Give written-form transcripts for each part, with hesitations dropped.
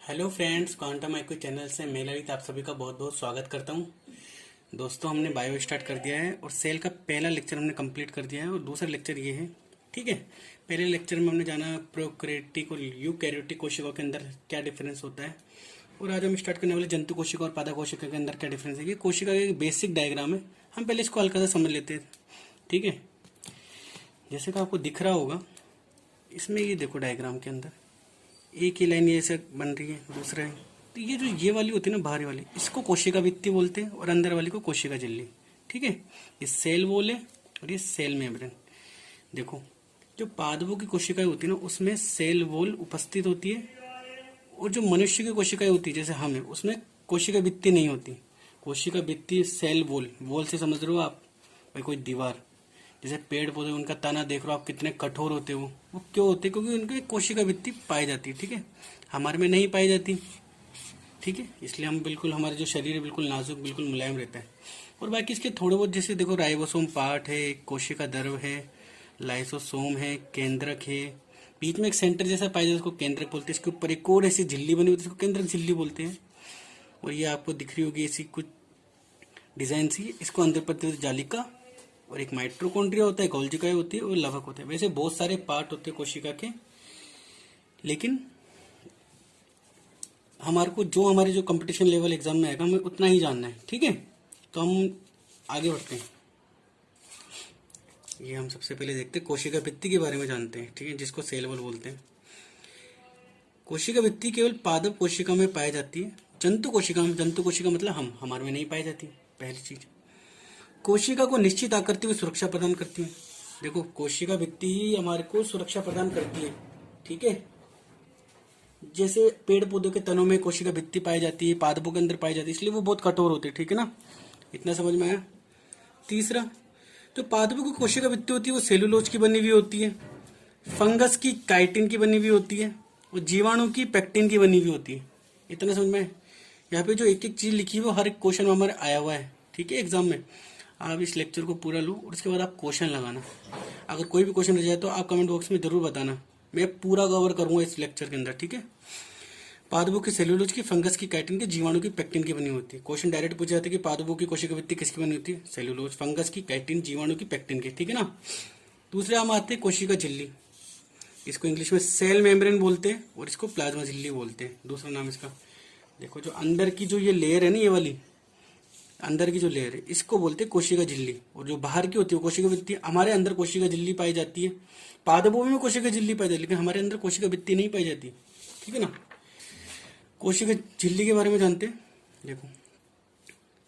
Hello friends, quantum IQ channel से मैं ललित आप सभी का बहुत बहुत स्वागत करता हूं। दोस्तों, हमने बायो स्टार्ट कर दिया है और सेल का पहला लेक्चर हमने कंप्लीट कर दिया है और दूसरा लेक्चर ये है। ठीक है, पहले लेक्चर में हमने जाना प्रोकैरियोटिक और यूकैरियोटिक कोशिकाओं के अंदर क्या डिफरेंस होता है, और आज हम स्टार्ट करने वाले जंतु कोशिका और पादप कोशिका के अंदर क्या डिफरेंस है। ये कोशिका का एक बेसिक डायग्राम है, हम पहले इसको हल्का सा समझ लेते हैं। ठीक है, जैसे कि आपको दिख रहा होगा इसमें, ये देखो डायग्राम के अंदर एक ही लाइन ये से बन रही है, दूसरा है। तो ये जो ये वाली होती है ना, बाहरी वाली, इसको कोशिका भित्ति बोलते हैं और अंदर वाली को कोशिका झिल्ली। ठीक है, ये सेल वॉल है और ये सेल मेम्ब्रेन। देखो, जो पादपों की कोशिकाएं होती है ना, उसमें सेल वॉल उपस्थित होती है, और जो मनुष्य की कोशिकाएं होती है जैसे हम है, उसमें कोशिका भित्ति नहीं होती। कोशिका भित्ति सेल वॉल, वॉल से समझ रहे हो आप भाई, कोई दीवार। जैसे पेड़ पौधे, उनका तना देख रहे हो आप, कितने कठोर होते हैं वो क्यों होते हैं? क्योंकि उनके कोशिका भित्ति पाई जाती है। ठीक है, हमारे में नहीं पाई जाती। ठीक है, इसलिए हम बिल्कुल, हमारा जो शरीर है बिल्कुल नाजुक, बिल्कुल मुलायम रहता है। और बाकी इसके थोड़े बहुत, जैसे देखो, राइबोसोम पार्ट है, कोशिका द्रव है, लाइसोसोम है, केंद्रक है, बीच में एक सेंटर जैसा पाया जाता है, उसको केंद्रक बोलते हैं। इसके ऊपर एक और ऐसी झिल्ली बनी होती है, इसको केंद्रक झिल्ली बोलते हैं। और ये आपको दिख रही होगी ऐसी कुछ डिजाइन सी, इसको अंदर प्रत्युत जालिका, और एक माइट्रोकॉन्ड्रिया होता है, गोल्जिका होती है, और लवक होते हैं। वैसे बहुत सारे पार्ट होते हैं कोशिका के, लेकिन हमारे को जो हमारे जो कंपटीशन लेवल एग्जाम में आएगा, हमें उतना ही जानना है। ठीक है, तो हम आगे बढ़ते हैं। ये हम सबसे पहले देखते हैं, कोशिका भित्ति के बारे में जानते हैं। ठीक है, जिसको सेल वॉल बोलते हैं। कोशिका भित्ति केवल पादप कोशिका में पाई जाती है। जंतु कोशिका में, जंतु कोशिका मतलब हम, हमारे में नहीं पाई जाती। पहली चीज, कोशिका को निश्चित आकृति में सुरक्षा प्रदान करती है। देखो, कोशिका भित्ति ही हमारे को सुरक्षा प्रदान करती है। ठीक है, जैसे पेड़ पौधों के तनों में कोशिका भित्ति पाई जाती है, पादपों के अंदर पाई जाती है, इसलिए वो बहुत कठोर होते हैं। ठीक है ना, इतना समझ में आया। तीसरा, जो पादपों की कोशिका भित्ति होती है वो सेलुलोज की बनी हुई होती है, फंगस की काइटिन की बनी हुई होती है, और जीवाणु की पेक्टिन की बनी हुई होती है। इतना समझ में। यहाँ पे जो एक एक चीज लिखी है वो हर एक क्वेश्चन में हमारे आया हुआ है। ठीक है, एग्जाम में आप इस लेक्चर को पूरा लो और उसके बाद आप क्वेश्चन लगाना। अगर कोई भी क्वेश्चन रह जाए तो आप कमेंट बॉक्स में जरूर बताना, मैं पूरा कवर करूंगा इस लेक्चर के अंदर। ठीक है, पादपों की सेलुलोज की, फंगस की काइटिन की, जीवाणु की पेक्टिन की बनी होती है। क्वेश्चन डायरेक्ट पूछे जाते हैं कि पादपों की कोशिका भित्ति किसकी बनी होती है? सेलुलोज, फंगस की, काइटिन, जीवाणु की, पेक्टिन की। ठीक है ना। दूसरे हम आते हैं कोशिका झिल्ली, इसको इंग्लिश में सेल मेम्ब्रेन बोलते हैं और इसको प्लाज्मा झिल्ली बोलते हैं, दूसरा नाम इसका। देखो, जो अंदर की जो ये लेयर है ना, ये वाली अंदर की जो लेयर है, इसको बोलते हैं कोशिका झिल्ली, और जो बाहर की होती है कोशिका भित्ति। हमारे अंदर कोशिका झिल्ली पाई जाती है, पादपों में कोशिका झिल्ली पाई जाती है, लेकिन हमारे अंदर कोशिका भित्ति नहीं पाई जाती। ठीक है ना। कोशिका झिल्ली के बारे में जानते हैं। देखो,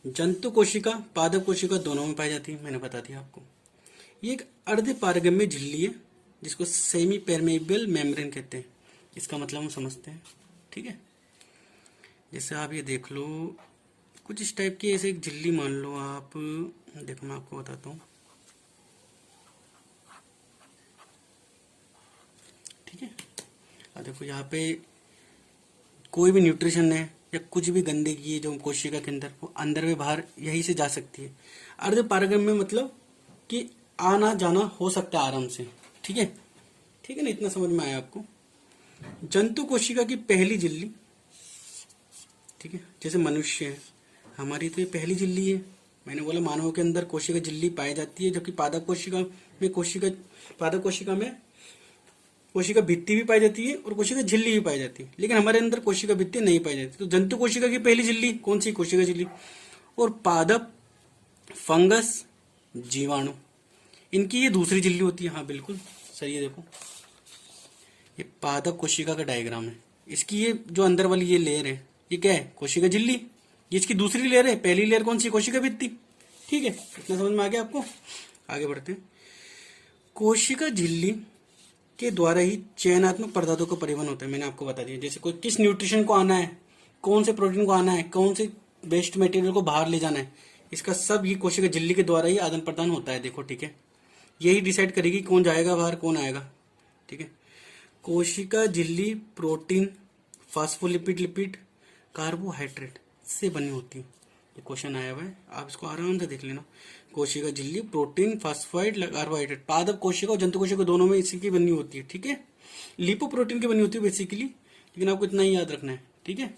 जंतु कोशिका, पादप कोशिका दोनों में पाई जाती है, मैंने बता दिया आपको। ये एक अर्ध पारगम्य झिल्ली है, जिसको सेमी परमेबल मेम्ब्रेन कहते हैं। इसका मतलब हम समझते हैं। ठीक है, जैसे आप ये देख लो, कुछ इस टाइप की ऐसे एक झिल्ली मान लो आप। देखो, मैं आपको बताता हूँ। ठीक है, अब देखो, यहाँ पे कोई भी न्यूट्रिशन है या कुछ भी गंदगी है जो कोशिका के अंदर, वो अंदर में बाहर यहीं से जा सकती है। अर्ध पारगम्य मतलब कि आना जाना हो सकता है आराम से। ठीक है, ठीक है ना, इतना समझ में आया आपको। जंतु कोशिका की पहली झिल्ली, ठीक है, जैसे मनुष्य है, हमारी तो ये पहली झिल्ली है। मैंने बोला मानवों के अंदर कोशिका झिल्ली पाई जाती है, जबकि पादप कोशिका में, पादप कोशिका में कोशिका भित्ति भी पाई जाती है और कोशिका झिल्ली भी पाई जाती है, लेकिन हमारे अंदर कोशिका भित्ति नहीं पाई जाती। तो जंतु कोशिका की पहली झिल्ली कौन सी? कोशिका झिल्ली। और पादप, फंगस, जीवाणु, इनकी ये दूसरी झिल्ली होती है। हाँ बिल्कुल सही है। देखो, ये पादप कोशिका का डायग्राम है। इसकी ये जो अंदर वाली ये लेयर है, ये क्या है? कोशिका झिल्ली। ये इसकी दूसरी लेयर है। पहली लेयर कौन सी? कोशिका भित्ति। ठीक है, इतना समझ में आ गया आपको। आगे बढ़ते हैं। कोशिका झिल्ली के द्वारा ही चयनात्मक पदार्थों का परिवहन होता है, मैंने आपको बता दिया। जैसे कोई किस न्यूट्रिशन को आना है, कौन से प्रोटीन को आना है, कौन से वेस्ट मटेरियल को बाहर ले जाना है, इसका सब ये कोशिका झिल्ली के द्वारा ही आदान प्रदान होता है। देखो, ठीक है, यही डिसाइड करेगी कौन जाएगा बाहर, कौन आएगा। ठीक है, कोशिका झिल्ली प्रोटीन, फास्फोलिपिड, लिपिड, कार्बोहाइड्रेट से बनी होती है। ये क्वेश्चन आया हुआ है, आप इसको आराम से देख लेना। कोशिका झिल्ली प्रोटीन, फास्फाइड, कार्बोहाइड्रेट। पादप कोशिका और जंतु कोशिका दोनों में इसी की बनी होती है। ठीक है, लिपोप्रोटीन की बनी होती है बेसिकली, लेकिन आपको इतना ही याद रखना है। ठीक है।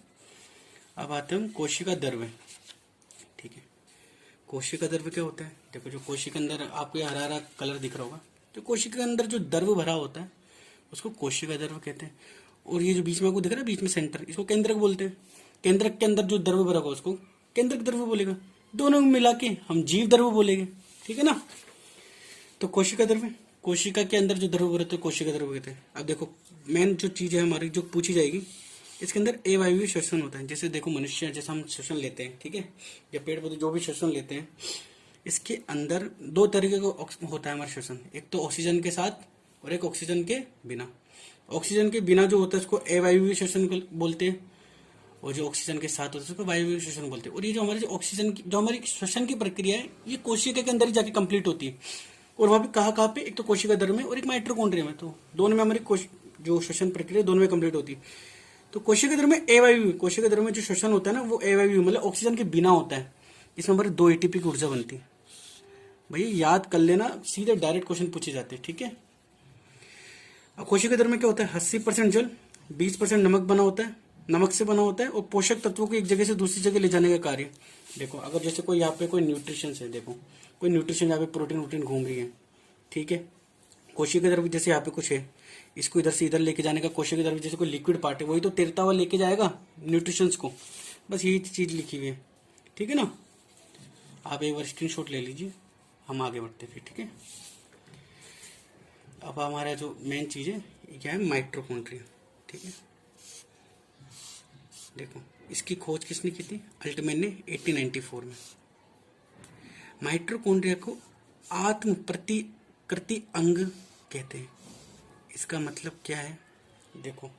अब आते हैं कोशिका द्रव्य, ठीक है। कोशिका द्रव्य क्या होता है? देखो जो कोशिका के अंदर आपको ये हरा हरा कलर दिख रहा होगा, तो कोशिका के अंदर जो द्रव्य भरा होता है उसको कोशिका द्रव्य कहते हैं। और ये जो बीच में आपको दिख रहा है, बीच में सेंटर, इसको केंद्रक बोलते हैं। केंद्रक के अंदर जो द्रव्य भरा होगा उसको केंद्रक द्रव्य बोलेगा। दोनों में मिला के हम जीव द्रव्य बोलेंगे, ठीक है ना। तो कोशिका द्रव्य, कोशिका के अंदर जो द्रव्य भरा है कोशिका द्रव्य कहते हैं। अब देखो मेन जो चीज है हमारी जो पूछी जाएगी, इसके अंदर अवायवीय श्वसन होता है। जैसे देखो मनुष्य जैसा हम श्वसन लेते हैं, ठीक है, या पेड़ पौधे जो भी श्वसन लेते हैं, इसके अंदर दो तरीके का होता है हमारा श्वसन। एक तो ऑक्सीजन के साथ और एक ऑक्सीजन के बिना। ऑक्सीजन के बिना जो होता है उसको अवायवीय श्वसन बोलते हैं, और जो ऑक्सीजन के साथ होता है उसको वायवीय श्वसन बोलते हैं। और ये जो हमारे जो ऑक्सीजन की जो हमारी श्वसन की प्रक्रिया है, ये कोशिका के अंदर ही जाके कंप्लीट होती है। और वहाँ पे कहाँ पे, एक तो कोशिका द्रव्य में और एक माइटोकॉन्ड्रिया में, तो दोनों में हमारी जो श्वसन प्रक्रिया दोनों में कंप्लीट होती है। तो कोशिका द्रव्य में अवायवीय, कोशिका द्रव्य में जो श्वसन होता है ना वो अवायवीय मतलब ऑक्सीजन के बिना होता है। इसमें हमारी 2 एटीपी की ऊर्जा बनती है। भैया याद कर लेना, सीधे डायरेक्ट क्वेश्चन पूछे जाते हैं, ठीक है। अब कोशिका द्रव्य में क्या होता है? 80% जल, 20% नमक बना होता है, नमक से बना होता है, और पोषक तत्वों को एक जगह से दूसरी जगह ले जाने का कार्य। देखो अगर जैसे कोई यहाँ पे कोई न्यूट्रिशन है, देखो कोई न्यूट्रिशन यहाँ पे प्रोटीन वोटीन घूम रही है, ठीक है। कोशिका द्रव्य जैसे यहाँ पे कुछ है, इसको इधर से इधर लेके जाने का कोशिका द्रव्य, जैसे कोई लिक्विड पार्ट है वही तो तैरता हुआ लेके जाएगा न्यूट्रिशंस को। बस यही चीज लिखी हुई है, ठीक है ना। आप एक बार स्क्रीनशॉट ले लीजिए, हम आगे बढ़ते फिर, ठीक है। अब हमारा जो मेन चीज है क्या है? माइटोकॉन्ड्रिया, ठीक है। देखो इसकी खोज किसने की थी? अल्टमैन ने 1894 में। माइटोकॉन्ड्रिया को आत्म प्रतिकृति अंग कहते हैं। इसका मतलब क्या है? देखो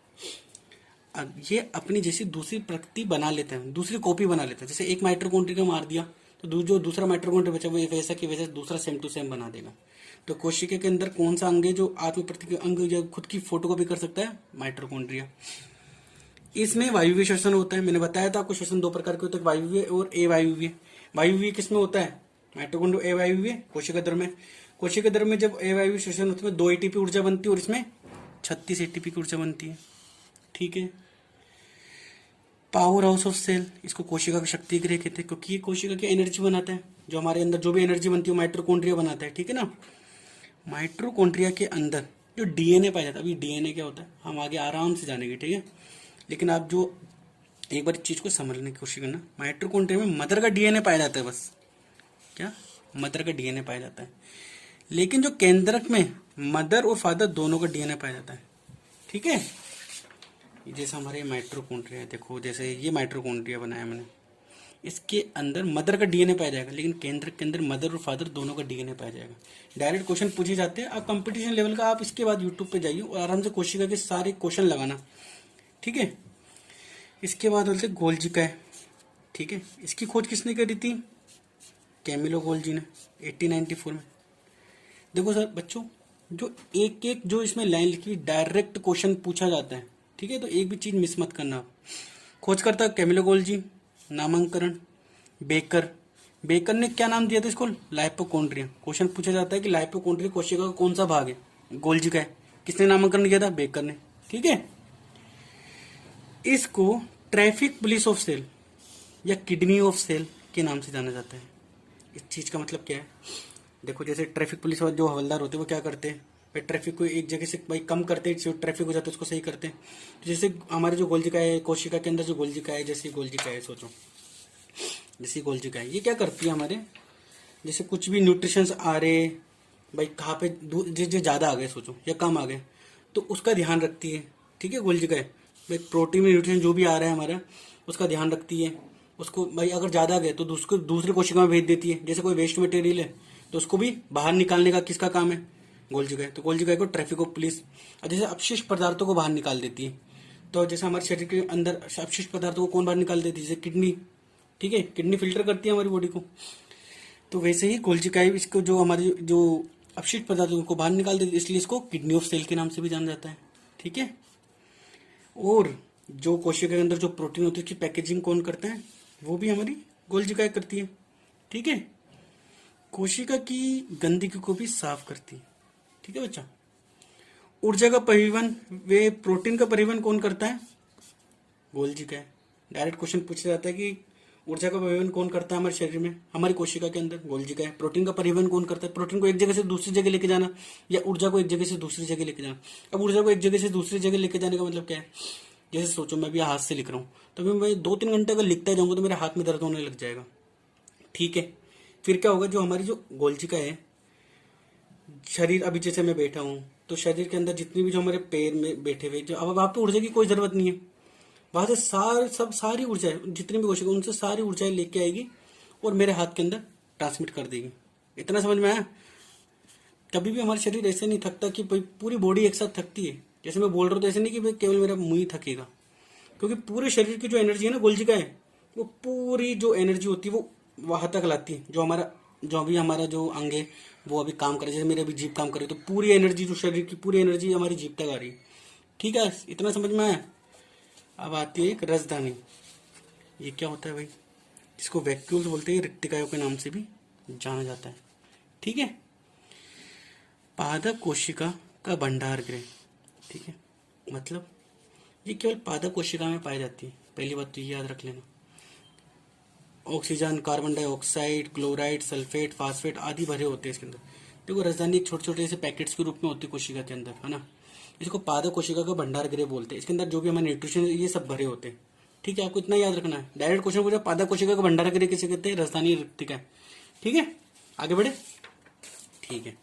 अब ये अपनी जैसी दूसरी प्रकृति बना लेते हैं, दूसरी कॉपी बना लेते हैं। जैसे एक माइटोकॉन्ड्रिया को मार दिया तो जो दूसरा माइटोकॉन्ड्रिया बचा वो वैसा की वैसा दूसरा सेम टू सेम बना देगा। तो कोशिका के अंदर कौन सा अंग है जो आत्म प्रतिकृति अंग जो खुद की फोटोकॉपी कर सकता है? माइटोकॉन्ड्रिया। इसमें वायुव्य श्वसन होता है। मैंने बताया था आपको श्वसन 2 प्रकार के होते हैं, वायुव्य और अवायुव्य। वायुव्य किसमें होता है? माइटोकॉन्ड्रिया अवायुव्य कोशिका द्रव्य में। कोशिका द्रव्य में जब अवायुव्य श्वसन होता है 2 एटीपी ऊर्जा बनती है और इसमें 36 एटीपी की ऊर्जा बनती है, ठीक है। पावर हाउस ऑफ सेल, इसको कोशिका की शक्ति गृह कहते हैं, क्योंकि ये कोशिका की एनर्जी बनाता है। जो हमारे अंदर जो भी एनर्जी बनती है माइटोकॉन्ड्रिया बनाता है, ठीक है ना। माइटोकॉन्ड्रिया के अंदर जो डीएनए पाया जाता है, अभी डीएनए क्या होता है हम आगे आराम से जानेंगे, ठीक है। लेकिन आप जो एक बार चीज को समझने की कोशिश करना, माइटोकॉन्ड्रिया में मदर का डीएनए पाया जाता है, बस क्या मदर का डीएनए पाया जाता है। लेकिन जो केंद्रक में मदर और फादर दोनों का डीएनए पाया जाता है, ठीक है। जैसे हमारे माइटोकॉन्ड्रिया है, देखो जैसे ये माइटोकॉन्ड्रिया बनाया मैंने, इसके अंदर मदर का डीएनए पाया जाएगा, लेकिन केंद्रक के अंदर मदर और फादर दोनों का डीएनए पाया जाएगा। डायरेक्ट क्वेश्चन पूछे जाते हैं। अब कंपटीशन लेवल का आप इसके बाद यूट्यूब पे जाइए और आराम से कोशिका के सारे क्वेश्चन लगाना, ठीक है। इसके बाद बोलते गोल्जी का है, ठीक है। इसकी खोज किसने करी थी? कैमिलो गोल्जी ने 1894 में। देखो सर बच्चों, जो एक एक जो इसमें लाइन लिखी डायरेक्ट क्वेश्चन पूछा जाता है, ठीक है। तो एक भी चीज मिस मत करना। खोज करता कैमिलो गोल्जी। नामकरण बेकर, बेकर ने क्या नाम दिया था इसको? लाइपोकॉन्ड्रिया। क्वेश्चन पूछा जाता है कि लाइपोकॉन्ड्रिया कोशिका का कौन सा भाग है? गोल्जी का है। किसने नामकरण किया था? बेकर ने, ठीक है। इसको ट्रैफिक पुलिस ऑफ सेल या किडनी ऑफ सेल के नाम से जाना जाता है। इस चीज का मतलब क्या है? देखो जैसे ट्रैफिक पुलिस वाले जो हवलदार होते हैं वो क्या करते हैं भाई, ट्रैफिक को एक जगह से भाई कम करते हैं, जो ट्रैफिक हो जाता है उसको सही करते हैं। तो जैसे हमारे जो गोल्जिका है, कोशिका के अंदर जो गोल्जिका है, जैसे गोल्जिका है, सोचो जैसे गोल्जिका है, ये क्या करती है हमारे, जैसे कुछ भी न्यूट्रिशंस आ रहे भाई कहाँ पे जो ज्यादा आ गए सोचो या कम आ गए, तो उसका ध्यान रखती है, ठीक है। गोल्जिका है भाई प्रोटीन में न्यूट्रिशन जो भी आ रहा है हमारा उसका ध्यान रखती है। उसको भाई अगर ज्यादा आ गए तो उसको दूसरे कोशिका में भेज देती है। जैसे कोई वेस्ट मटेरियल है तो उसको भी बाहर निकालने का किसका काम है? गोल्जिका है। तो गोल्जिका को ट्रैफिक ऑफ पुलिस। और जैसे अपशिष्ट पदार्थों को बाहर निकाल देती है, तो जैसे हमारे शरीर के अंदर अपशिष्ट पदार्थों को कौन बाहर निकाल देती है? जैसे किडनी, ठीक है, किडनी फिल्टर करती है हमारी बॉडी को। तो वैसे ही गोल्जिका इसको जो हमारे जो अपशिष्ट पदार्थों को बाहर निकाल देती है, इसलिए इसको किडनी ऑफ सेल के नाम से भी जाना जाता है, ठीक है। और जो कोशिका के अंदर जो प्रोटीन होती है उसकी पैकेजिंग कौन करता है? वो भी हमारी गोल्जिका करती है, ठीक है। कोशिका की गंदगी को भी साफ करती है, ठीक है बच्चा। ऊर्जा का परिवहन वे प्रोटीन का परिवहन कौन करता है? गोल्जी का है। डायरेक्ट क्वेश्चन पूछा जाता है कि ऊर्जा का परिवहन कौन करता है हमारे शरीर में, हमारी कोशिका के अंदर, गोल्जी का है। प्रोटीन का परिवहन कौन करता है, प्रोटीन को एक जगह से दूसरी जगह लेके जाना या ऊर्जा को एक जगह से दूसरी जगह लेके जाना। अब ऊर्जा को एक जगह से दूसरी जगह लेके जाने का मतलब क्या है, जैसे सोचो मैं अभी हाथ से लिख रहा हूँ, तो अभी मैं 2-3 घंटे अगर लिखता जाऊंगा तो मेरे हाथ में दर्द होने लग जाएगा, ठीक है। फिर क्या होगा, जो हमारी जो गोल्जी का है शरीर, अभी जैसे मैं बैठा हूँ तो शरीर के अंदर जितनी भी जो हमारे पैर में बैठे हुए, जो अब वहाँ पे ऊर्जा की कोई जरूरत नहीं है, वहां से सारी ऊर्जाएं, जितनी भी कोशिका उनसे सारी ऊर्जाएं लेके आएगी और मेरे हाथ के अंदर ट्रांसमिट कर देगी। इतना समझ में आया। कभी भी हमारा शरीर ऐसे नहीं थकता कि भाई पूरी बॉडी एक साथ थकती है, जैसे मैं बोल रहा हूँ तो ऐसे नहीं कि भाई केवल मेरा मुंह ही थकेगा, क्योंकि पूरे शरीर की जो एनर्जी है ना गोल्जी का है, वो पूरी जो एनर्जी होती है वो वहां तक लाती है। जो अभी हमारा जो अंग है वो अभी काम करे, जैसे मेरे अभी जीभ काम करे, तो पूरी एनर्जी, जो शरीर की पूरी एनर्जी हमारी जीभ तक आ रही है, ठीक है। इतना समझ में आया। अब आती है एक राजधानी। ये क्या होता है भाई, इसको वैक्यूल्स बोलते हैं, रिक्तिकायों के नाम से भी जाना जाता है, ठीक है। पादप कोशिका का भंडार गृह, ठीक है, मतलब ये केवल पादप कोशिका में पाई जाती है। पहली बात तो ये याद रख लेना। Oxygen, carbon dioxide, chloride, sulphate, phosphate आदि भरे होते हैं इसके अंदर। देखो राजधानी एक छोटे छोटे से पैकेट्स के रूप में होती है कोशिका के अंदर, है ना। इसको पादप कोशिका का भंडार गृह बोलते हैं। इसके अंदर जो भी हमारे न्यूट्रिशन ये सब भरे होते हैं, ठीक है। आपको इतना याद रखना है। डायरेक्ट क्वेश्चन पूछा पादप कोशिका का भंडार गृह किसे कहते हैं, राजधानी रिक्तिका, ठीक है। आगे बढ़े, ठीक है।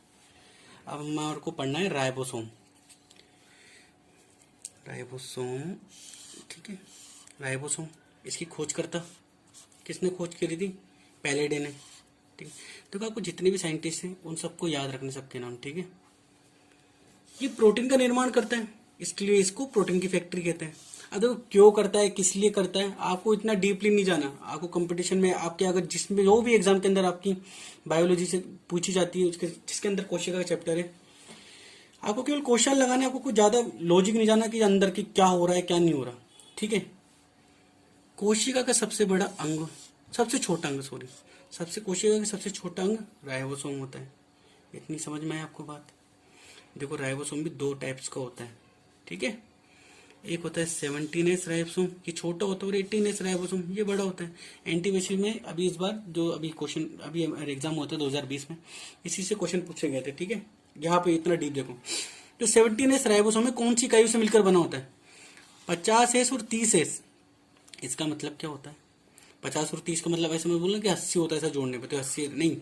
अब हमारे को पढ़ना है राइबोसोम। राइबोसोम, ठीक है। राइबोसोम, इसकी खोज करता किसने खोज करी थी, पैलेडे ने, ठीक है। देखो आपको जितने भी साइंटिस्ट हैं उन सबको याद रखने, सबके नाम, ठीक है। ये प्रोटीन का निर्माण करता है, इसलिए इसको प्रोटीन की फैक्ट्री कहते हैं। अब देखो क्यों करता है, किस लिए करता है, आपको इतना डीपली नहीं जाना। आपको कंपटीशन में आपके अगर जिसमें जो भी एग्जाम के अंदर आपकी बायोलॉजी से पूछी जाती है, उसके जिसके अंदर कोशिका का चैप्टर है, आपको केवल क्वेश्चन लगाने, आपको कुछ ज्यादा लॉजिक नहीं जाना कि अंदर की क्या हो रहा है क्या नहीं हो रहा, ठीक है। कोशिका का सबसे बड़ा अंग, सबसे छोटा अंग, सॉरी, कोशिका का सबसे छोटा अंग राइबोसोम होता है। इतनी समझ में आए आपको बात। देखो राइबोसोम भी 2 टाइप्स का होता है, ठीक है। एक होता है 17S राइबोसोम, ये छोटा होता है, और 18S राइबोसोम ये बड़ा होता है। एनटीपीसी में अभी इस बार जो अभी क्वेश्चन अभी एग्जाम होता है 2020 में, इसी से क्वेश्चन पूछे गए थे, ठीक है। यहाँ पे इतना डीप देखो, जो 17S राइबोसोम है कौन सी इकाइयों से मिलकर बना होता है, 50S और 30S। इसका मतलब क्या होता है, 50 और 30 का मतलब ऐसे मैं बोलूँ कि 80 होता है, ऐसा जोड़ने पर तो 80 नहीं,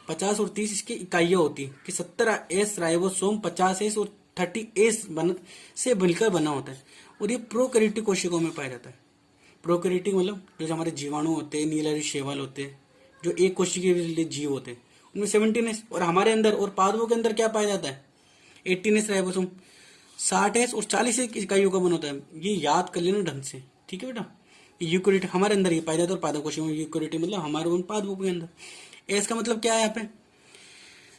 50 और 30 इसकी इकाइयां होती है कि 17S राइबोसोम 50S और 30S से मिलकर बना होता है, और ये प्रोकैरियोटिक कोशिकाओं में पाया जाता है। प्रोकैरियोटिक मतलब जो हमारे जीवाणु होते हैं, नीलहरी शैवाल होते हैं, जो एक कोशिकीय के जीव होते हैं, उनमें 17S, और हमारे अंदर और पादपों के अंदर क्या पाया जाता है, 18S राइबोसोम। 60S और 40S इकाइयों का बना होता है। ये याद कर लेना ढंग से, ठीक है बेटा। यूकैरियोट हमारे अंदर ही पाया जाता है, और पादप कोशिकाओं में यूकैरियोट मतलब हमारे उन पादपों के अंदर। एस का मतलब क्या है यहाँ पे,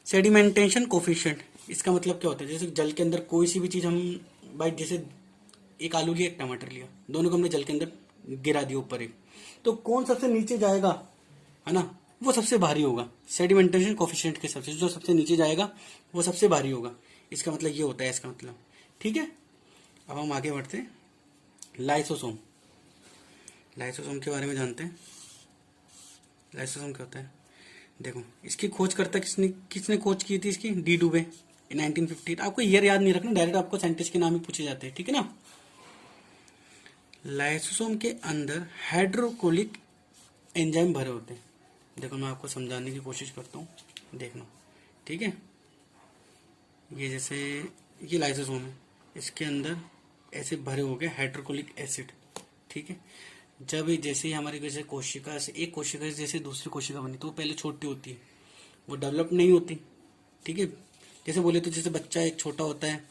सेडिमेंटेशन कोफिशिएंट। इसका मतलब क्या होता है, जैसे जल के अंदर कोई सी भी चीज हम, भाई जैसे एक आलू लिया एक टमाटर लिया, दोनों को हमने जल के अंदर गिरा दिया ऊपर एक, तो कौन सबसे नीचे जाएगा, है ना, वो सबसे भारी होगा। सेडिमेंटेशन कोफिशिएंट के सबसे जो सबसे नीचे जाएगा वो सबसे भारी होगा। इसका मतलब ये होता है, इसका मतलब, ठीक है। अब हम आगे बढ़ते हैं, लाइसोसोम। लाइसोसोम के बारे में जानते हैं। लाइसोसोम क्या होता है, देखो इसकी खोज करता किसने खोज की थी इसकी, डी डुबे 1958। आपको ईयर याद नहीं रखना, डायरेक्ट आपको साइंटिस्ट के नाम ही पूछे जाते हैं, ठीक है ना। लाइसोसोम के अंदर हाइड्रोकोलिक एंजाइम भरे होते हैं। देखो मैं आपको समझाने की कोशिश करता हूँ, देखना, ठीक है। ये जैसे ये लाइसोसोम है, इसके अंदर ऐसे भरे हो गए हाइड्रोक्लोरिक एसिड, ठीक है। जब जैसे ही हमारी जैसे कोशिका से एक कोशिका से जैसे दूसरी कोशिका बनी, तो वो पहले छोटी होती है, वो डेवलप नहीं होती, ठीक है। जैसे बोले तो जैसे बच्चा एक छोटा होता है,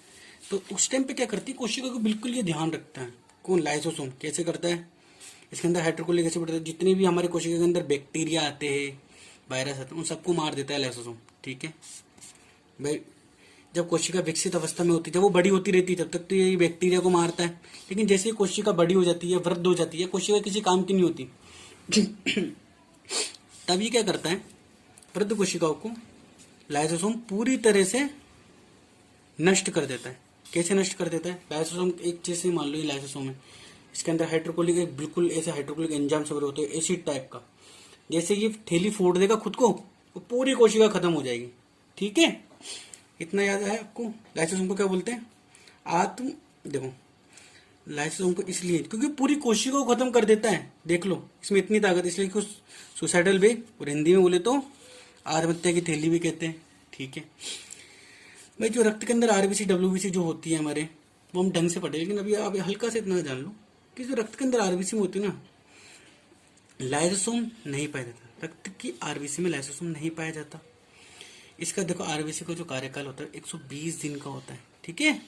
तो उस टाइम पे क्या करती है, कोशिका को बिल्कुल ये ध्यान रखता है, कौन, लाइसोसोम। कैसे करता है, इसके अंदर हाइड्रोक्लोरिक एसिड बढ़ता है, जितने भी हमारे कोशिका के अंदर बैक्टीरिया आते हैं, वायरस आते हैं, उन सबको मार देता है लाइसोसोम, ठीक है भाई। जब कोशिका विकसित अवस्था में होती है, जब वो बड़ी होती रहती है, तब तक तो ये बैक्टीरिया को मारता है, लेकिन जैसे ही कोशिका बड़ी हो जाती है, वृद्ध हो जाती है, कोशिका किसी काम की नहीं होती तब ये क्या करता है, वृद्ध कोशिकाओं को लाइसोसोम पूरी तरह से नष्ट कर देता है। कैसे नष्ट कर देता है, लाइसोसोम एक चीज से मान लो, ये लाइसोसोम है, इसके अंदर हाइड्रोक्लोरिक एक बिल्कुल ऐसे हाइड्रोक्लोरिक एंजाइम से भरे होते हैं, एसिड टाइप का। जैसे ये थैली फोड़ देगा खुद को, तो पूरी कोशिका खत्म हो जाएगी। ठीक है, इतना याद है आपको। लाइसोसोम को क्या बोलते हैं? आत्म, देखो लाइसोसोम को इसलिए क्योंकि पूरी कोशिका को खत्म कर देता है। देख लो इसमें इतनी ताकत, इसलिए कुछ सुसाइडल बेग, और हिंदी में बोले तो आत्महत्या की थैली भी कहते हैं। ठीक है भाई, जो रक्त के अंदर आरबीसी डब्ल्यूबीसी जो होती है हमारे, वो हम ढंग से पढ़े, लेकिन अभी आप हल्का से इतना जान लो कि जो रक्त के अंदर आरबीसी में होती है ना, लाइसोसोम नहीं पाया जाता। रक्त की आरबीसी में लाइसोसोम नहीं पाया जाता। इसका देखो आरबीसी का जो कार्यकाल होता है 120 दिन का होता है। ठीक है,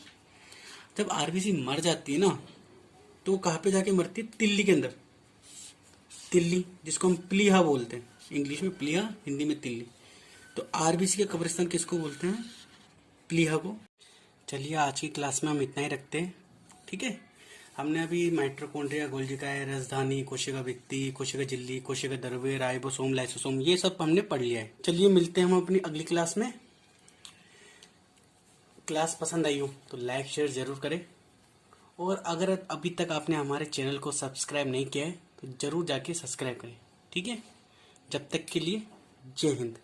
जब आरबीसी मर जाती है ना, तो वो कहाँ पे जाके मरती है? तिल्ली के अंदर। तिल्ली जिसको हम प्लीहा बोलते हैं, इंग्लिश में प्लीहा, हिंदी में तिल्ली। तो आरबीसी का कब्रिस्तान किसको बोलते हैं? प्लीहा को। चलिए आज की क्लास में हम इतना ही रखते हैं। ठीक है, हमने अभी माइटोकॉन्ड्रिया, गोल्गी काय, राजधानी, कोशिका भित्ति, कोशिका झिल्ली, कोशिका द्रव्य, राइबोसोम, लाइसोसोम, ये सब हमने पढ़ लिया है। चलिए मिलते हैं हम अपनी अगली क्लास में। क्लास पसंद आई हो तो लाइक शेयर जरूर करें, और अगर अभी तक आपने हमारे चैनल को सब्सक्राइब नहीं किया है तो जरूर जाके सब्सक्राइब करें। ठीक है, जब तक के लिए जय हिंद।